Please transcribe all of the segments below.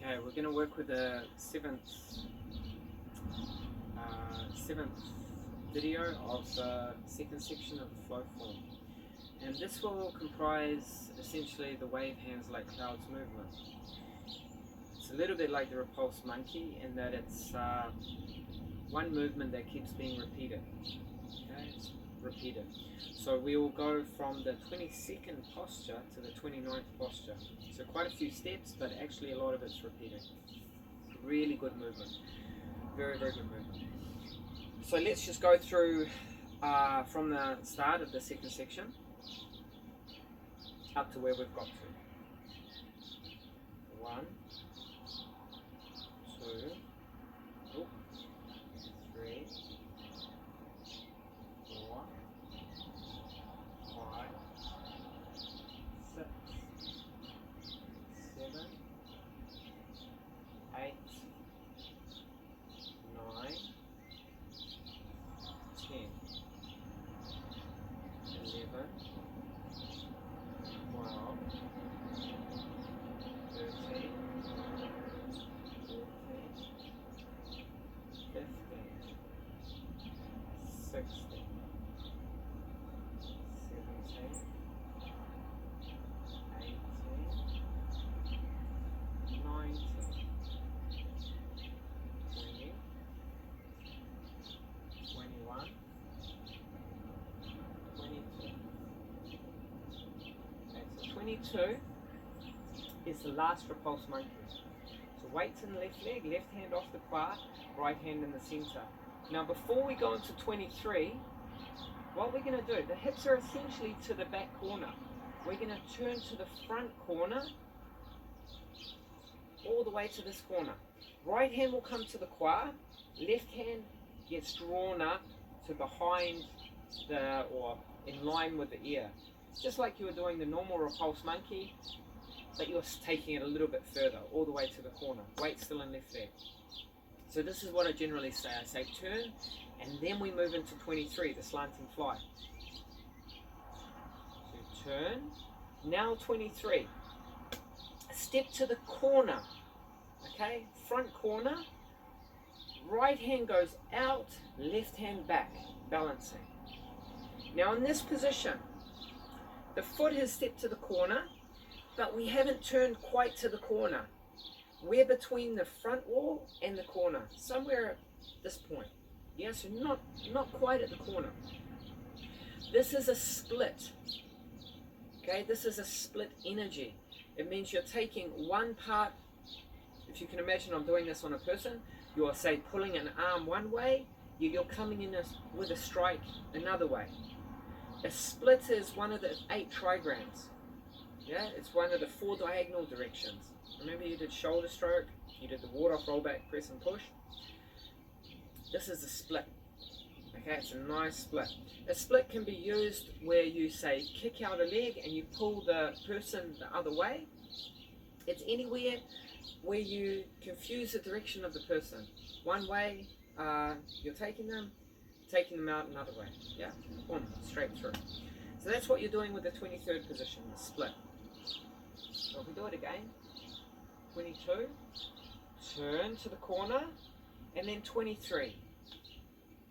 Okay, we're going to work with the seventh video of the second section of the flow form, and this will comprise essentially the wave hands like clouds movement. It's a little bit like the repulsed monkey in that it's one movement that keeps being repeated. Okay, it's repeated. So we will go from the 22nd posture to the 29th posture. So quite a few steps, but actually a lot of it's repeating. Really good movement. Very, very good movement. So let's just go through from the start of the second section up to where we've got to. 1, 2, 3, 4, 5, 6, 7, 8, 9, 10, 11, 12, 13, 14, 15, 16, 17, 18, 19, 20, 21, 22. Okay, so 22 is the last repulse monkey. So weights in the left leg, left hand off the quad, right hand in the center. Now before we go into 23, what we're going to do, the hips are essentially to the back corner. We're going to turn to the front corner all the way to this corner. Right hand will come to the quad, left hand gets drawn up to behind or in line with the ear. Just like you were doing the normal repulse monkey, but you're taking it a little bit further, all the way to the corner. Weight still in left leg. So this is what I generally say. I say turn, and then we move into 23, the slanting fly. So turn, now 23. Step to the corner, okay? Front corner, right hand goes out, left hand back, balancing. Now in this position, the foot has stepped to the corner, but we haven't turned quite to the corner. We're between the front wall and the corner, somewhere at this point. Yeah, so not quite at the corner. This is a split. Okay, this is a split energy. It means you're taking one part. If you can imagine, I'm doing this on a person. You're, say, pulling an arm one way, you're coming in with a strike another way. A split is one of the 8 trigrams. Yeah, it's one of the 4 diagonal directions. Remember, you did shoulder stroke, you did the ward off, roll back, press and push. This is a split. Okay, it's a nice split. A split can be used where you, say, kick out a leg and you pull the person the other way. It's anywhere where you confuse the direction of the person. One way, you're taking them out another way. Yeah, boom, straight through. So that's what you're doing with the 23rd position, the split. So if we do it again, 22, turn to the corner, and then 23.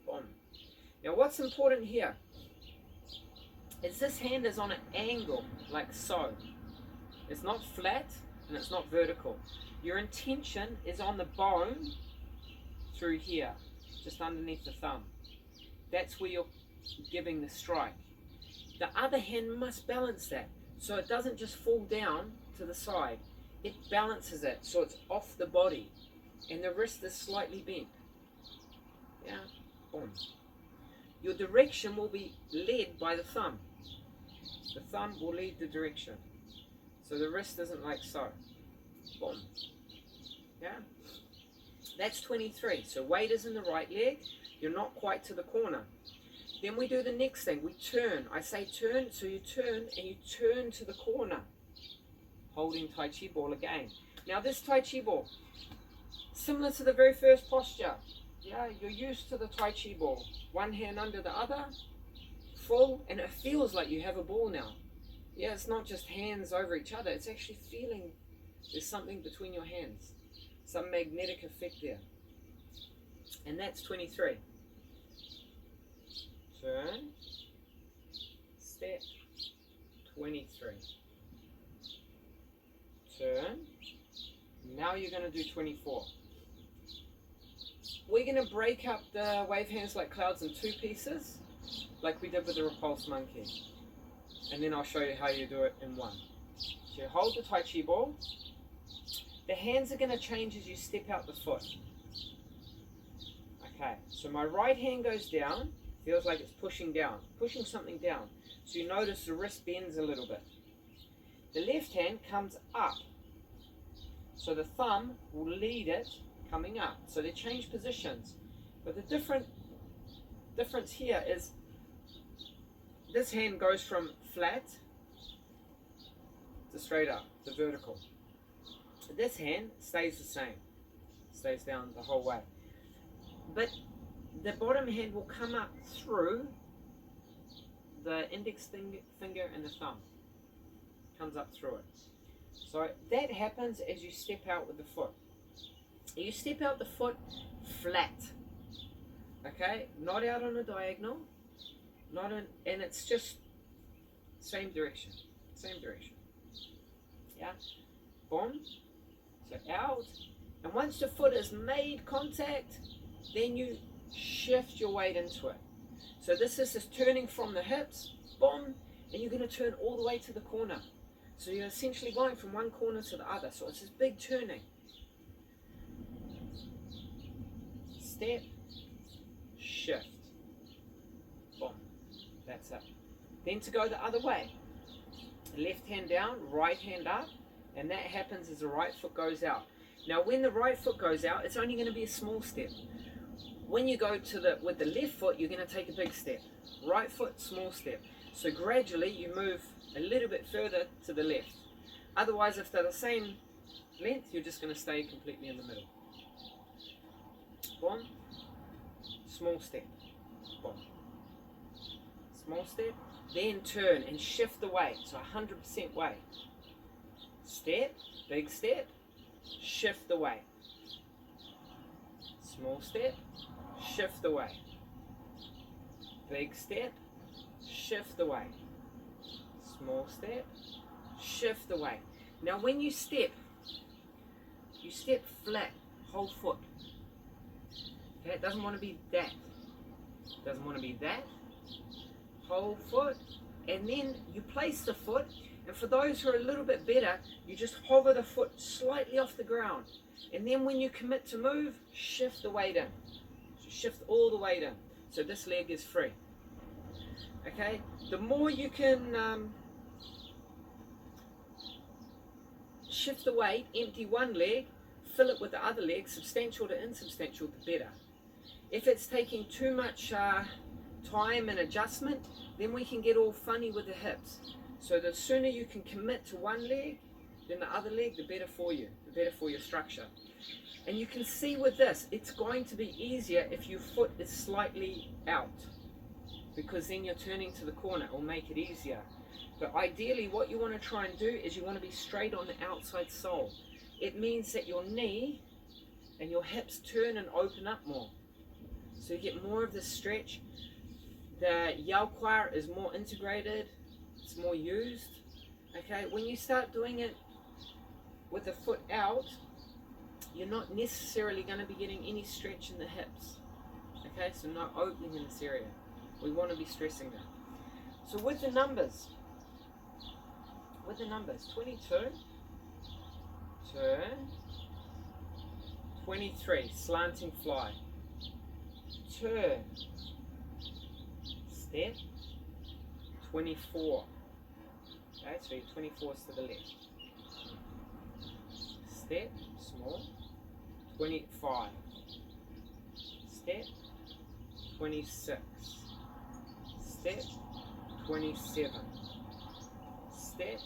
Boom. Now what's important here is this hand is on an angle, like so. It's not flat and it's not vertical. Your intention is on the bone through here, just underneath the thumb. That's where you're giving the strike. The other hand must balance that, so it doesn't just fall down to the side. It balances it, so it's off the body, and the wrist is slightly bent. Yeah, boom. Your direction will be led by the thumb. The thumb will lead the direction. So the wrist isn't like so. Boom. Yeah? That's 23. So weight is in the right leg. You're not quite to the corner. Then we do the next thing. We turn. I say turn, so you turn and you turn to the corner. Holding Tai Chi ball again. Now this Tai Chi ball, similar to the very first posture. Yeah, you're used to the Tai Chi ball. One hand under the other, full, and it feels like you have a ball now. Yeah, it's not just hands over each other. It's actually feeling there's something between your hands. some magnetic effect there. And that's 23. Turn, step, 23. Turn. Now you're going to do 24. We're going to break up the wave hands like clouds in 2 pieces, like we did with the repulse monkey. And then I'll show you how you do it in 1. So you hold the Tai Chi ball. The hands are going to change as you step out the foot. Okay, so my right hand goes down, feels like it's pushing down, pushing something down. So you notice the wrist bends a little bit. The left hand comes up. So the thumb will lead it coming up. So they change positions. But the difference here is this hand goes from flat to straight up, the vertical. This hand stays the same, stays down the whole way. But the bottom hand will come up through the index finger and the thumb. Comes up through it. So that happens as you step out with the foot. You step out the foot flat. Okay? Not out on a diagonal. Not in, and it's just same direction. Same direction. Yeah? Boom. So out. And once the foot has made contact, then you shift your weight into it. So this is just turning from the hips, boom, and you're going to turn all the way to the corner. So you're essentially going from one corner to the other. So it's this big turning. Step, shift, boom. That's it. Then to go the other way. Left hand down, right hand up, and that happens as the right foot goes out. Now when the right foot goes out, it's only going to be a small step. When you go to with the left foot, you're going to take a big step. Right foot, small step. So gradually you move a little bit further to the left. Otherwise, if they're the same length, you're just going to stay completely in the middle. Boom. Small step. Boom. Small step. Then turn and shift the weight. So 100% weight. Step. Big step. Shift the weight. Small step. Shift the weight. Big step. Shift the weight. Small step. Shift the weight. Now when you step flat, whole foot. Okay, it doesn't want to be that. It doesn't want to be that. Whole foot. And then you place the foot, and for those who are a little bit better, you just hover the foot slightly off the ground. And then when you commit to move, shift the weight in. So shift all the weight in. So this leg is free. Okay? The more you can shift the weight, empty one leg, fill it with the other leg, substantial to insubstantial, the better. If it's taking too much time and adjustment, then we can get all funny with the hips. So the sooner you can commit to one leg, then the other leg, the better for you, the better for your structure. And you can see with this, it's going to be easier if your foot is slightly out, because then you're turning to the corner. It will make it easier. But ideally, what you want to try and do is you want to be straight on the outside sole. It means that your knee and your hips turn and open up more. So you get more of the stretch. The yao choir is more integrated. It's more used. Okay, when you start doing it with the foot out, you're not necessarily going to be getting any stretch in the hips. Okay, so no opening in this area. We want to be stressing that. So with the numbers, 22, turn, 23, slanting fly, turn, step, 24, okay, so your 24 is to the left, step, small, 25, step, 26, step, 27, step,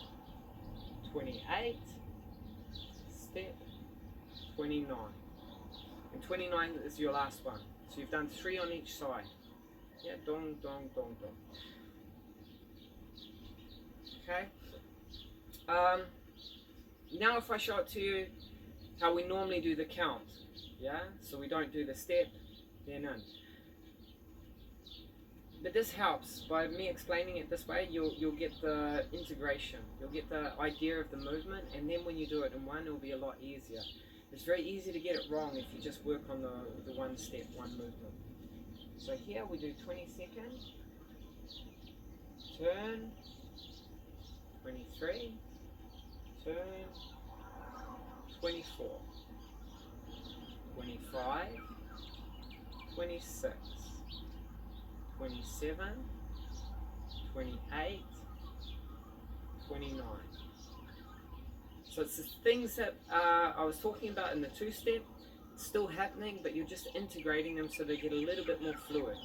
28, step, 29. And 29 is your last one. So you've done 3 on each side. Yeah, dong, dong, dong, dong. Okay. Now if I show it to you how we normally do the count. Yeah, so we don't do the step, then in. But this helps. By me explaining it this way, you'll get the integration. You'll get the idea of the movement, and then when you do it in one, it'll be a lot easier. It's very easy to get it wrong if you just work on the one step, one movement. So here we do 22nd, turn, 23, turn, 24, 25, 26, 27, 28, 29. So it's the things that I was talking about in the two-step, still happening, but you're just integrating them so they get a little bit more fluid.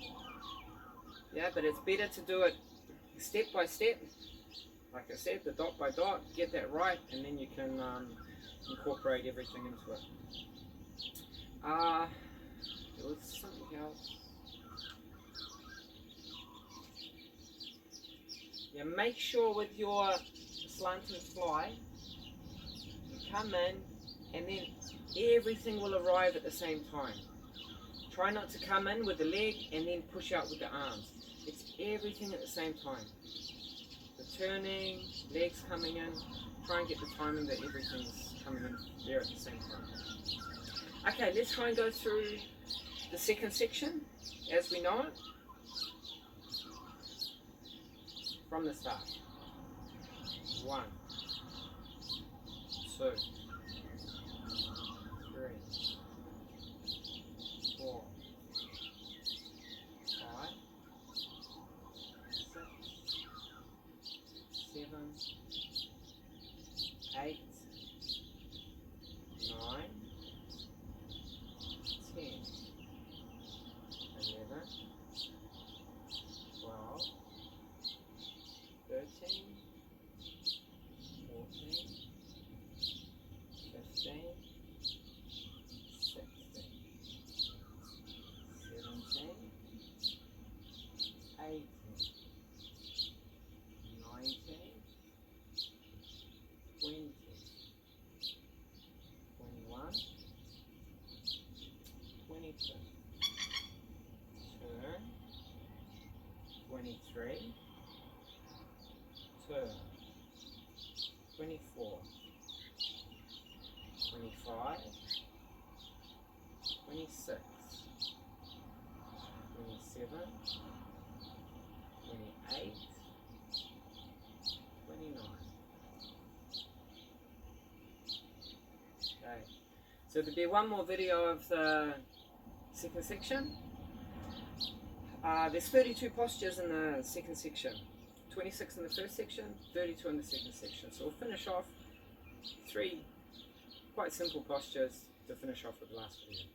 Yeah, but it's better to do it step by step. Like I said, the dot by dot, get that right, and then you can incorporate everything into it. There was something else. Yeah, make sure with your slanting fly, you come in and then everything will arrive at the same time. Try not to come in with the leg and then push out with the arms. It's everything at the same time. The turning, legs coming in, try and get the timing that everything's coming in there at the same time. Okay, let's try and go through the second section as we know it from the start. 1, 2, 3, 4, 5, 6, 7, 8, 9, 10, 11, 12, 13, 14, 15, 16, 17, 18, 19, 20, 21, 22, turn, 23, turn, 24, 25, 26, 27, 28, 29. Okay, so there'll be one more video of the second section. There's 32 postures in the second section, 26 in the first section, 32 in the second section. So we'll finish off 3 quite simple postures to finish off with the last video.